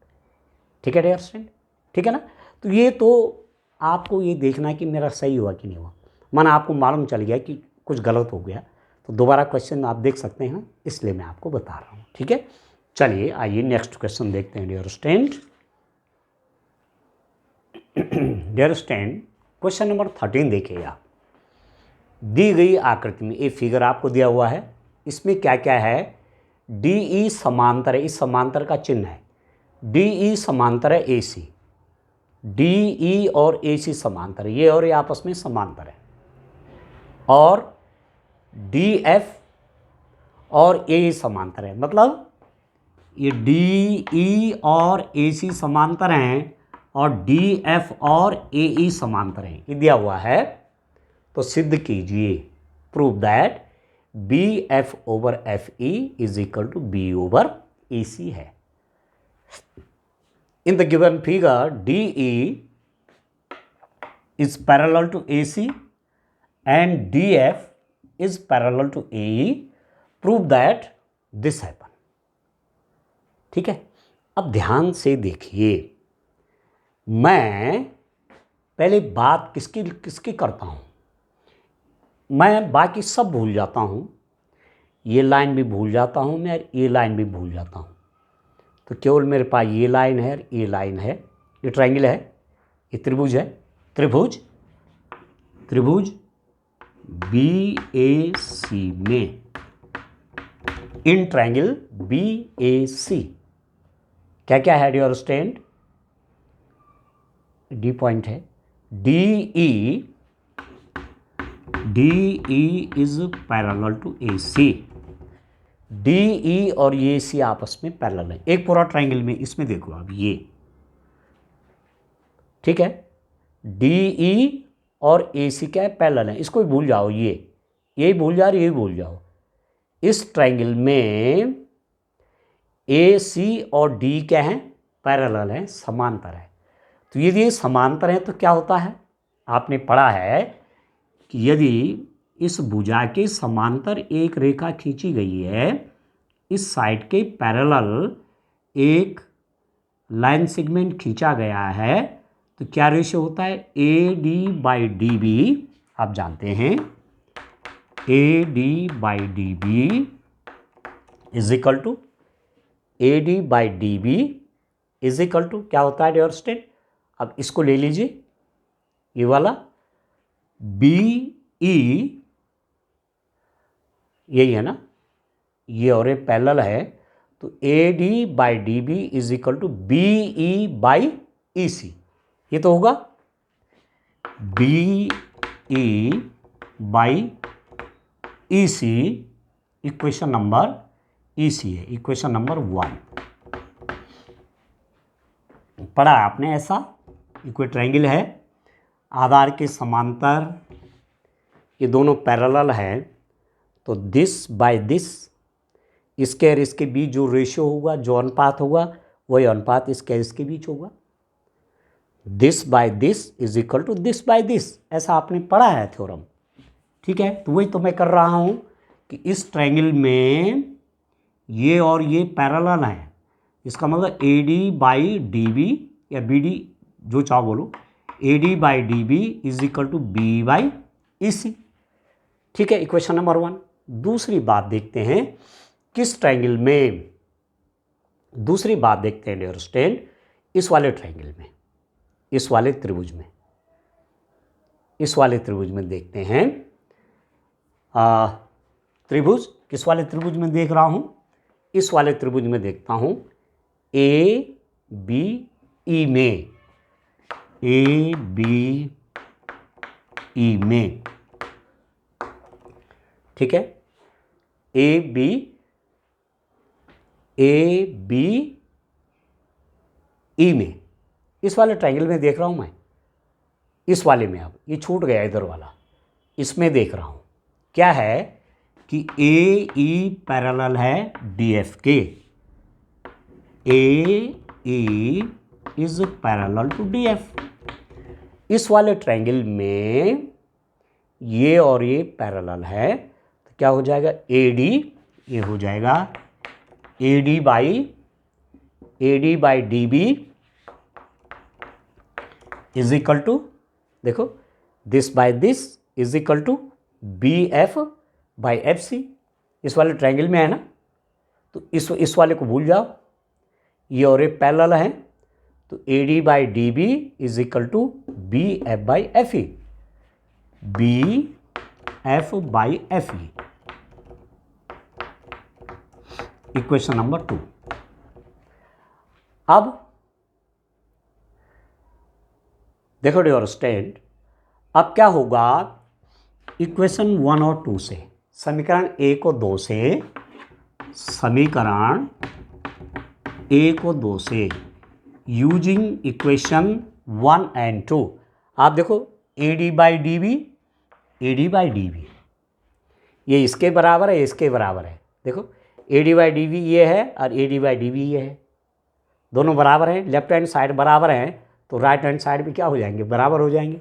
ठीक है डियर स्टूडेंट, ठीक है ना। तो ये तो आपको ये देखना है कि मेरा सही हुआ कि नहीं हुआ। माना आपको मालूम चल गया कि कुछ गलत हो गया तो दोबारा क्वेश्चन आप देख सकते हैं, इसलिए मैं आपको बता रहा हूँ। ठीक है, चलिए आइए नेक्स्ट क्वेश्चन देखते हैं dear student. Dear student question number 13 देखिए आप। दी गई आकृति में एक फिगर आपको दिया हुआ है, इसमें क्या क्या है। DE समांतर है, इस समांतर का चिन्ह है। DE समांतर है AC, DE और AC समांतर है, ये और ये आपस में समांतर है। और DF और AE समांतर है, मतलब ये DE और AC समांतर हैं और DF और AE समांतर हैं, ये दिया हुआ है। तो सिद्ध कीजिए, prove that BF over FE is equal to B over AC है। In the given figure, DE is parallel to AC and DF is parallel to AE. Prove that this happen. ठीक है, अब ध्यान से देखिए, मैं पहले बात किसकी करता हूँ। मैं बाकी सब भूल जाता हूँ, ये लाइन भी भूल जाता हूँ मैं, ये लाइन भी भूल जाता हूँ। तो केवल मेरे पास ये लाइन है, ये लाइन है, ये ट्रायंगल है, ये त्रिभुज है, त्रिभुज BAC में, इन ट्रायंगल BAC क्या क्या है डियर स्टूडेंट। D पॉइंट है, DE is parallel to AC। DE और ये AC आपस में पैरेलल है, एक पूरा ट्रायंगल में। इसमें देखो अब ये, ठीक है, DE और AC क्या है, पैरेलल है, इसको भी भूल जाओ, ये भूल जाओ, ये भूल जाओ। इस ट्रायंगल में AC और D क्या है, पैरेलल है, समांतर है। तो यदि ये समांतर है तो क्या होता है, आपने पढ़ा है कि यदि इस भुजा के समांतर एक रेखा खींची गई है, इस साइड के पैरेलल एक लाइन सेगमेंट खींचा गया है, तो क्या रेशियो होता है, AD/DB। आप जानते हैं AD/DB is equal to AD/DB is equal to क्या होता है डियर स्टूडेंट। अब इसको ले लीजिए, ये वाला BE, यही है ना, ये और ये पैरेलल है, तो AD/DB is equal to BE/EC। ये तो होगा BE/EC, इक्वेशन नंबर EC है, इक्वेशन नंबर 1 पढ़ा आपने ऐसा। इक्वल ट्रायंगल है, आधार के समांतर, ये दोनों पैरेलल हैं, तो दिस बाय दिस, इसके और इसके बीच जो रेशियो होगा, जो अनुपात होगा, वही अनुपात इसके और इसके बीच होगा। This by this is equal to this by this, ऐसा आपने पढ़ा है थ्योरम। ठीक है, तो वही तो मैं कर रहा हूँ कि इस ट्रायंगल में ये और ये पैरेलल है, इसका मतलब A D by D B या बी डी जो चाहो बोलो, A D by D B is equal to B by E C. ठीक है, इक्वेशन नंबर 1। दूसरी बात देखते हैं किस ट्रायंगल में, दूसरी बात देखते हैं डियर स्टूडेंट, इस वाले ट्रायंगल में, इस वाले त्रिभुज में, इस वाले त्रिभुज में देखते हैं। त्रिभुज किस वाले त्रिभुज में देख रहा हूं, इस वाले त्रिभुज में देखता हूं ए बी ई में, ए बी ई में। ठीक है, ए बी ई में, इस वाले ट्रायंगल में देख रहा हूं मैं, इस वाले में। अब ये छूट गया इधर वाला, इसमें देख रहा हूं क्या है कि ए ई पैरेलल है डी एफ के, A E is parallel to D F. इस वाले ट्रायंगल में ये और ये पैरेलल है, तो क्या हो जाएगा ए डी, ये हो जाएगा A D by D B is equal to, देखो this by this is equal to B F by F C. इस वाले ट्रायंगल में है ना, तो इस वाले को भूल जाओ, ये और ये पैरेलल है, तो A D by D B is equal to B F by F E, B F by F E. Equation number 2। अब देखो डियर स्टूडेंट, अब क्या होगा, इक्वेशन 1 और 2 से, समीकरण 1 और 2 से, समीकरण 1 और 2 से यूजिंग इक्वेशन 1 एंड 2, आप देखो A D by D B, A D by D B ये इसके बराबर है, इसके बराबर है। देखो A D by D B ये है और A D by D B ये है, दोनों बराबर हैं, लेफ्ट हैंड साइड बराबर हैं, तो राइट हैंड साइड भी क्या हो जाएंगे, बराबर हो जाएंगे।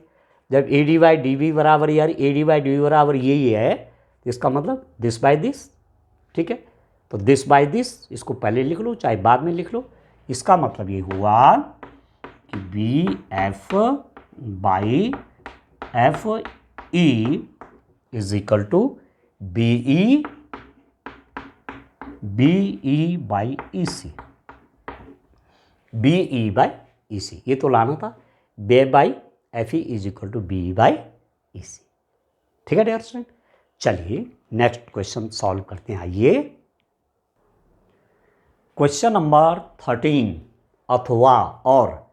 जब A D by D B बराबर यार A D by D B बराबर यही है, तो इसका मतलब दिस बाई दिस। ठीक है, तो दिस बाई दिस, इसको पहले लिख लो चाहे बाद में लिख लो। इसका मतलब ये हुआ कि B F by F E is equal to B E by E C, B E by E C, ये तो लाना था, B by F E is equal to B by E C. ठीक है डियर स्टूडेंट, चलिए next question solve करते हैं। आइए क्वेश्चन नंबर 13, अथवा और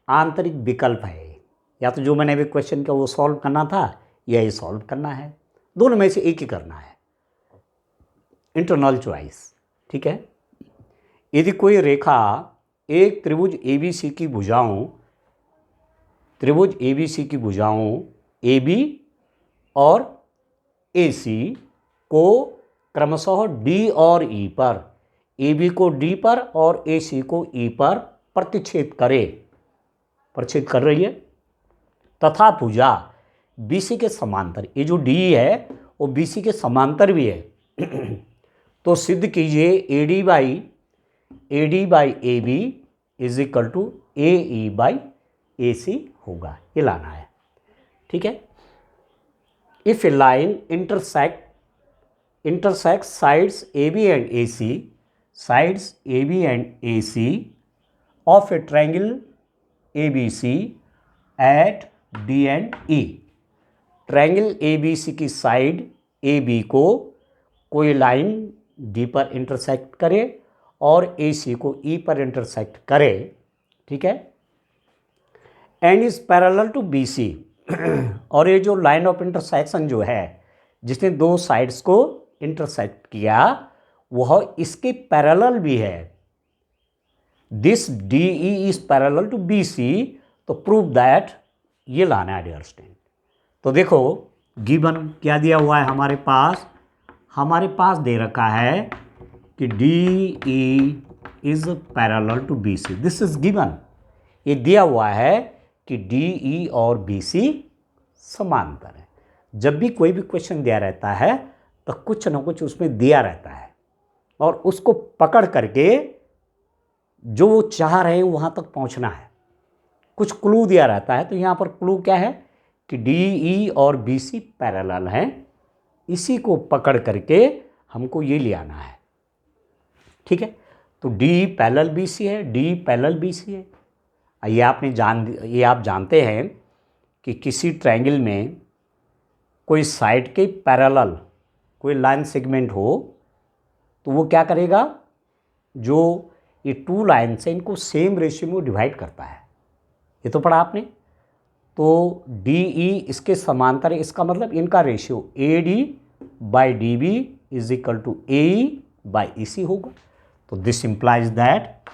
आंतरिक विकल्प है, या तो जो मैंने अभी क्वेश्चन किया वो सॉल्व करना था या ये सॉल्व करना है, दोनों में से एक ही करना है, इंटरनल चॉइस। ठीक है, यदि कोई रेखा एक त्रिभुज ABC की भुजाओं, त्रिभुज ABC की भुजाओं AB और AC को क्रमशः D और E पर, AB को D पर और AC को E पर प्रतिच्छेद करे, प्रतिच्छेद कर रही है, तथा भुजा BC के समांतर, ये जो D है वो BC के समांतर भी है, तो सिद्ध कीजिए AD by AB is equal to AE by AC होगा, ये लाना है। ठीक है, if a line intersect sides AB and AC, sides AB and AC of a triangle ABC at D and E, triangle ABC की side AB को कोई line D पर इंटरसेक्ट करे और AC को E पर इंटरसेक्ट करे। ठीक है, and is parallel to BC, और ये जो लाइन ऑफ इंटरसेक्शन जो है जिसने दो साइड्स को इंटरसेक्ट किया वह इसके पैरेलल भी है, this DE is parallel to BC, तो प्रूव दैट, ये लाना है डियर स्टूडेंट। तो देखो गिवन क्या दिया हुआ है हमारे पास दे रखा है कि DE is parallel to BC, this is given, ये दिया हुआ है कि DE और BC समांतर है। जब भी कोई भी क्वेश्चन दिया रहता है तो कुछ ना कुछ उसमें दिया रहता है और उसको पकड़ करके जो वो चाह रहे हैं वहाँ तक पहुँचना है। कुछ क्लू दिया रहता है, तो यहाँ पर क्लू क्या है कि डी ई और बी सी पैरेलल हैं, इसी को पकड़ करके हमको ये ले आना है। ठीक है, तो डी पैरेलल बी सी है, डी पैरेलल बी सी है। ये आप जानते हैं कि किसी ट्रायंगल में कोई साइड के पैरेलल कोई लाइन सेगमेंट हो तो वो क्या करेगा, जो ये टू लाइन से इनको सेम रेशियो में डिवाइड करता है। ये तो पढ़ा आपने। तो डी ई इसके समांतर है, इसका मतलब इनका ratio A D by D B is equal to A E by E C होगा। तो this implies that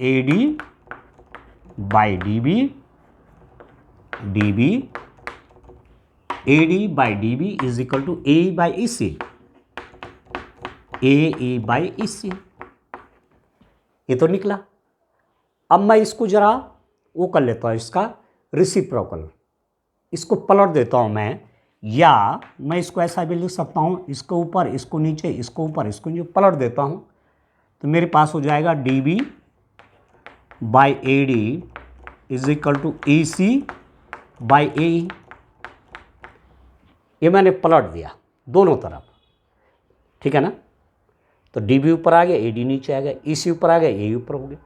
A D by D B A D by D B is equal to A by E C, A by E C. ये तो निकला। अब मैं इसको जरा वो कर लेता हूँ, इसका रेसिप्रोकल, इसको पलट देता हूँ मैं, या मैं इसको ऐसा भी लिख सकता हूँ, इसको ऊपर इसको नीचे, इसको ऊपर इसको नीचे पलट देता हूँ, तो मेरे पास हो जाएगा D B by A D is equal to A C by A E. ये मैंने पलट दिया दोनों तरफ, ठीक है ना। तो डी बी ऊपर आ गया, ए डी नीचे आ गया, ई सी ऊपर आ गया, ए ऊपर हो गया।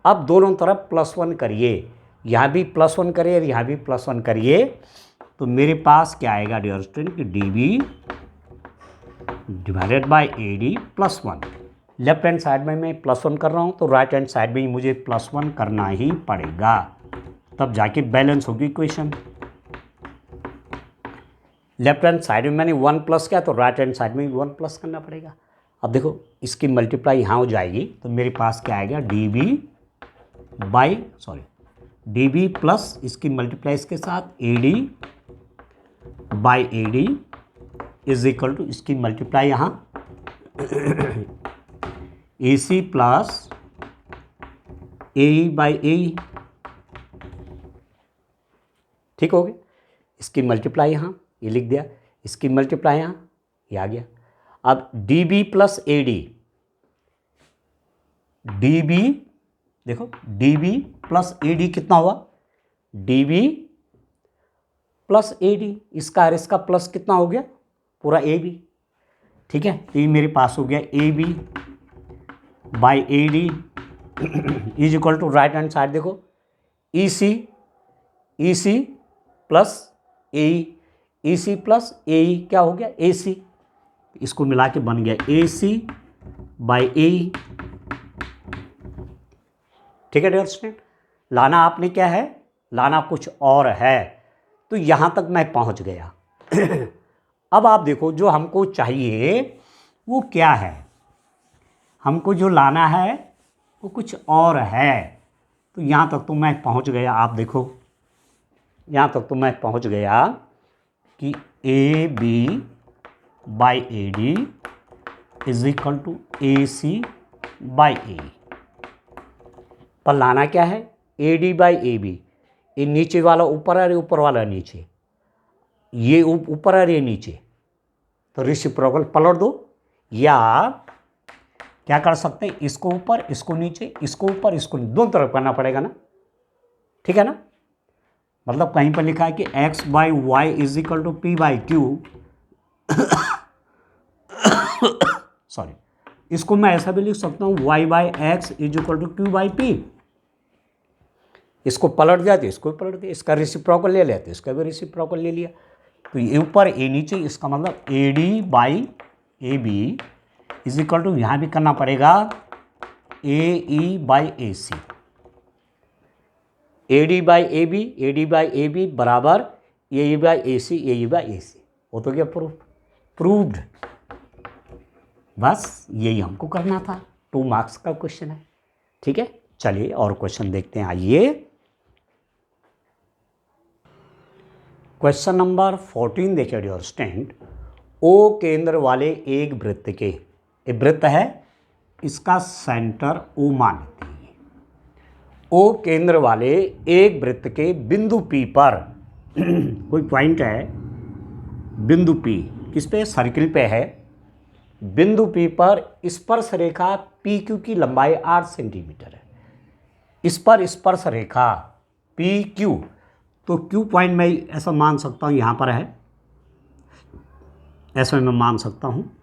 अब दोनों तरफ +1 करिए, यहाँ भी +1 करिए और यहाँ भी +1 करिए, तो मेरे पास क्या आएगा डियर स्टूडेंट कि D B divided by A D +1। Left hand side में मैं +1 कर रहा हूँ, तो राइट हैंड साइड में ही मुझे +1 करना ही पड़ेगा, तब जाके बैलेंस होगी इक्वेशन। लेफ्ट हैंड साइड में मैंने 1 प्लस किया, तो राइट हैंड साइड में भी 1 प्लस करना पड़ेगा। अब देखो इसकी मल्टीप्लाई यहाँ हो जाएगी, तो मेरे पास क्या आएगा डी बी प्लस इसकी मल्टीप्लाई इसके साथ A D by A D is equal to इसकी मल्टीप्लाई यहाँ A C plus A E by A ई। ठीक हो गया। इसकी मल्टीप्लाई यहाँ ये लिख दिया, इसकी मल्टीप्लाई यहाँ ये आ गया। अब D B plus A D, D B देखो D B plus A D कितना हुआ, D B plus A D, इसका और इसका प्लस कितना हो गया पूरा ए बी। ठीक है, तो ये मेरे पास हो गया A B by A D is equal to right hand side देखो ई सी प्लस ए ई सी प्लस ए ई क्या हो गया ए सी, इसको मिला के बन गया ए सी बाई ए ई। ठीक है डियर स्टूडेंट, लाना आपने क्या है, लाना कुछ और है। तो यहाँ तक मैं पहुँच गया। अब आप देखो जो हमको चाहिए वो क्या है, हमको जो लाना है वो कुछ और है। तो यहाँ तक तो मैं पहुँच गया, आप देखो यहाँ तक तो मैं पहुँच गया कि A B by A D is equal to A C by A. पर लाना क्या है, A D by A B, ये नीचे वाला ऊपर आ रही, ऊपर वाला नीचे, ये ऊपर आ रही है नीचे, तो रेसिप्रोकल पलट दो, या क्या कर सकते हैं, इसको ऊपर इसको नीचे, इसको ऊपर इसको नीचे, दोनों तरफ करना पड़ेगा ना। ठीक है ना, मतलब कहीं पर लिखा है कि x by Y is equal to P by Q. Sorry, इसको मैं ऐसा भी लिख सकता हूँ y by X is equal to Q by P. इसको पलट दिया तो इसको भी पलट दिया, इसका रेसिप्रोकल ले लेते, इसका भी रेसिप्रोकल ले लिया। तो ये ऊपर ए नीचे, इसका मतलब A D by A B is equal to यहाँ भी करना पड़ेगा A E by A C. A D by A B बराबर ए ई बाई ए सी, वो तो क्या प्रूव्ड। बस यही हमको करना था, 2 मार्क्स का क्वेश्चन है। ठीक है, चलिए और क्वेश्चन देखते हैं। आइए क्वेश्चन नंबर 14 देखिए डियर स्टूडेंट। ओ केंद्र वाले एक वृत्त के, एक वृत्त है, इसका सेंटर ओ मान लेते हैं। ओ केंद्र वाले एक वृत्त के बिंदु पी पर कोई पॉइंट है, बिंदु पी किस पे, सर्किल पे है, बिंदु P पर स्पर्श रेखा PQ की लंबाई 8 सेंटीमीटर है। इस पर स्पर्श रेखा PQ, तो Q पॉइंट मैं ऐसा मान सकता हूँ, यहाँ पर है, ऐसा मैं मान सकता हूँ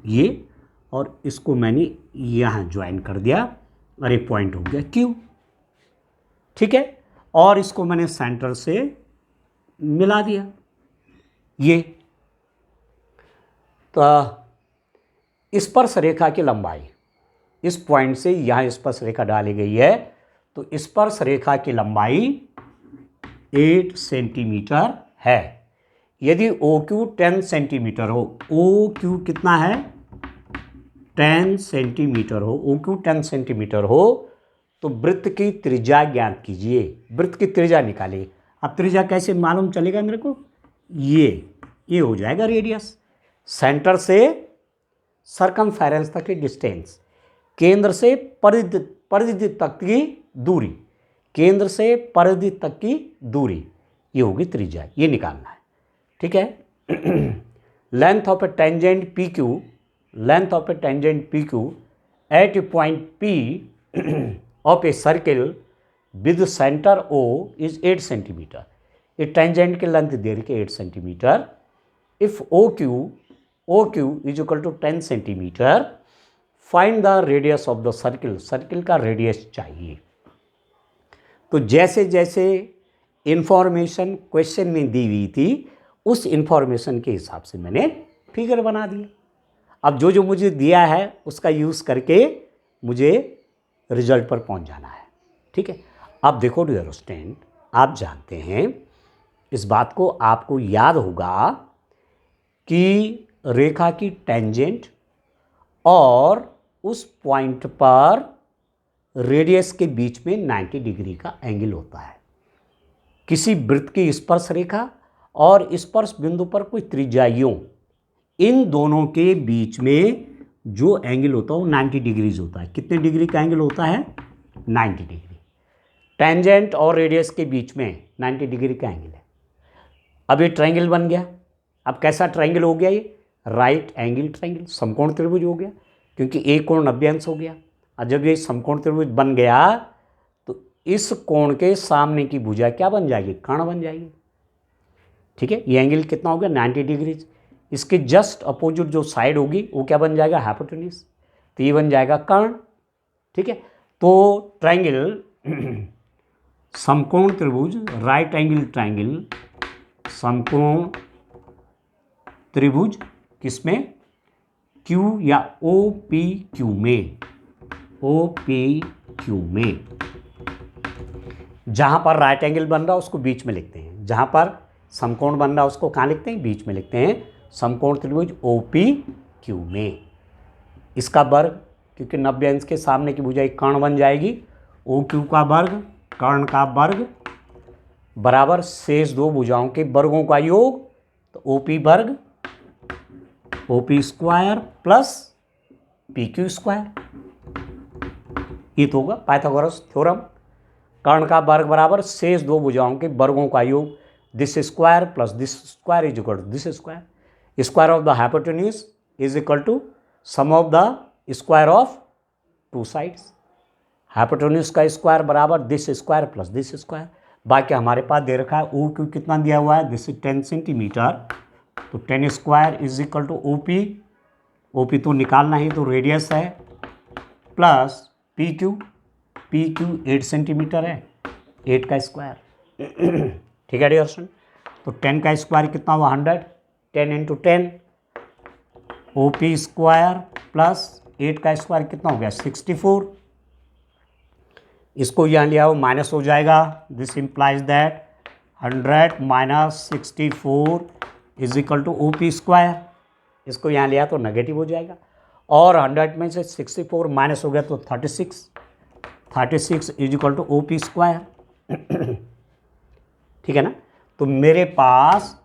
ये, और इसको मैंने यहाँ ज्वाइन कर दिया और एक पॉइंट हो गया Q, ठीक है। और इसको मैंने सेंटर से मिला दिया ये। तो स्पर्श रेखा की लंबाई, इस पॉइंट से यहाँ स्पर्श रेखा डाली गई है, तो स्पर्श रेखा की लंबाई 8 सेंटीमीटर है। यदि OQ 10 सेंटीमीटर हो, OQ कितना है, 10 सेंटीमीटर हो, OQ 10 सेंटीमीटर हो, तो वृत्त की त्रिज्या ज्ञात कीजिए। वृत्त की त्रिज्या निकालिए। अब त्रिज्या कैसे मालूम चलेगा मेरे को, ये हो जाएगा रेडियस। सेंटर से सरकमफेरेंस तक की डिस्टेंस, केंद्र से परिधि तक की दूरी, केंद्र से परिधि तक की दूरी, ये होगी त्रिज्या, ये निकालना है, ठीक है। Length of a tangent PQ, length of a tangent PQ at a point P of a circle with center O is 8 centimetre. ये टेंजेंट की लेंथ दे रही है 8 centimetre. If OQ is equal to 10 centimetre, find the radius of the circle, circle का radius चाहिए। तो जैसे जैसे इंफॉर्मेशन क्वेश्चन में दी हुई थी, उस इंफॉर्मेशन के हिसाब से मैंने फिगर बना दिया। अब जो जो मुझे दिया है उसका यूज़ करके मुझे रिजल्ट पर पहुंच जाना है, ठीक है। अब देखो डियर स्टूडेंट, आप जानते हैं इस बात को, आपको याद होगा कि रेखा की टेंजेंट और उस पॉइंट पर रेडियस के बीच में 90 डिग्री का एंगल होता है। किसी वृत्त की स्पर्श रेखा और स्पर्श बिंदु पर कोई त्रिज्या यूं, इन दोनों के बीच में जो एंगल होता है वो 90 डिग्रीज होता है। कितने डिग्री का एंगल होता है, 90 डिग्री। टेंजेंट और रेडियस के बीच में 90 डिग्री का एंगल है। अब ये ट्रायंगल बन गया। अब कैसा ट्रायंगल हो गया ये, राइट एंगल ट्रायंगल, समकोण त्रिभुज हो गया, क्योंकि एक कोण 90 अंश हो गया। और जब ये समकोण त्रिभुज बन गया तो इस कोण के सामने की भुजा क्या बन जाएगी, कर्ण बन जाएगी, ठीक है। ये एंगल कितना हो गया, 90 डिग्रीज। इसके जस्ट अपोजिट जो साइड होगी वो क्या बन जाएगा, हाइपोटेन्यूज, तो ये बन जाएगा कर्ण, ठीक है। तो ट्रायंगल समकोण त्रिभुज, राइट एंगल ट्रायंगल, समकोण त्रिभुज किसमें, Q या OPQ में, OPQ में जहां पर राइट एंगल बन रहा है उसको बीच में लिखते हैं, जहां पर समकोण बन रहा है उसको कहाँ लिखते हैं, बीच में लिखते हैं, समकोण त्रिभुज OPQ में। इसका वर्ग, क्योंकि 90 अंश के सामने की भुजा कर्ण बन जाएगी, OQ का वर्ग, कर्ण का वर्ग बराबर शेष दो भुजाओं के वर्गों का योग, तो OP वर्ग, OP square plus PQ square, ये तो होगा पाइथागोरस थ्योरम। कर्ण का वर्ग बराबर शेष दो भुजाओं के वर्गों का योग, this square plus this square is equal to this square. Square of the hypotenuse is equal to sum of the square of two sides. Hypotenuse का स्क्वायर बराबर this square plus this square. बाकी हमारे पास दे रखा है OQ कितना दिया हुआ है, दिस इज 10 सेंटीमीटर, तो 10 square is equal to OP तो निकालना ही, तो रेडियस है, प्लस PQ 8 सेंटीमीटर है, 8 का स्क्वायर, ठीक है डियर स्टूडेंट। तो 10 का स्क्वायर कितना हुआ, 100, 10 इंटू 10, OP स्क्वायर प्लस 8 का स्क्वायर कितना हो गया, 64। इसको यहाँ लिया हो माइनस हो जाएगा, this implies that 100 minus 64 is equal to OP square. इसको यहाँ लिया तो नेगेटिव हो जाएगा, और 100 में से 64 माइनस हो गया तो 36 is equal to OP square, ठीक है ना। तो मेरे पास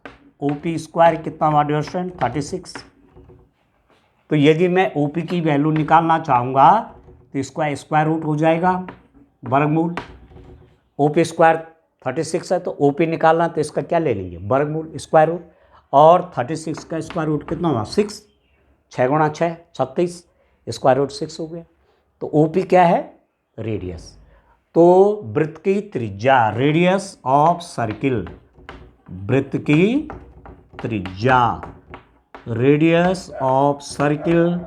OP स्क्वायर कितना हुआ डियर स्टूडेंट, 36। तो यदि मैं OP की वैल्यू निकालना चाहूँगा तो इसका स्क्वायर रूट हो जाएगा, वर्गमूल। OP स्क्वायर 36 है तो OP निकालना तो इसका क्या ले लेंगे, वर्गमूल, स्क्वायर रूट। और 36 का स्क्वायर रूट कितना हुआ, 6, 6 गुणा 6 36, स्क्वायर रूट 6 हो गया। तो ओपी क्या है? रेडियस। तो वृत्त की त्रिज्या, रेडियस ऑफ सर्किल, वृत्त की त्रिज्या, radius of circle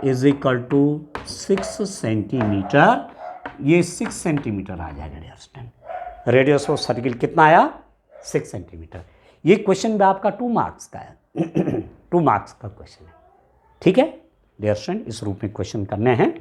is equal to 6 centimetre. ये 6 सेंटीमीटर आ जाएगा dear student. Radius of circle कितना आया? 6 सेंटीमीटर। ये क्वेश्चन भी आपका 2 मार्क्स का है 2 मार्क्स का क्वेश्चन है, ठीक है डियर स्टूडेंट। इस रूप में क्वेश्चन करने हैं।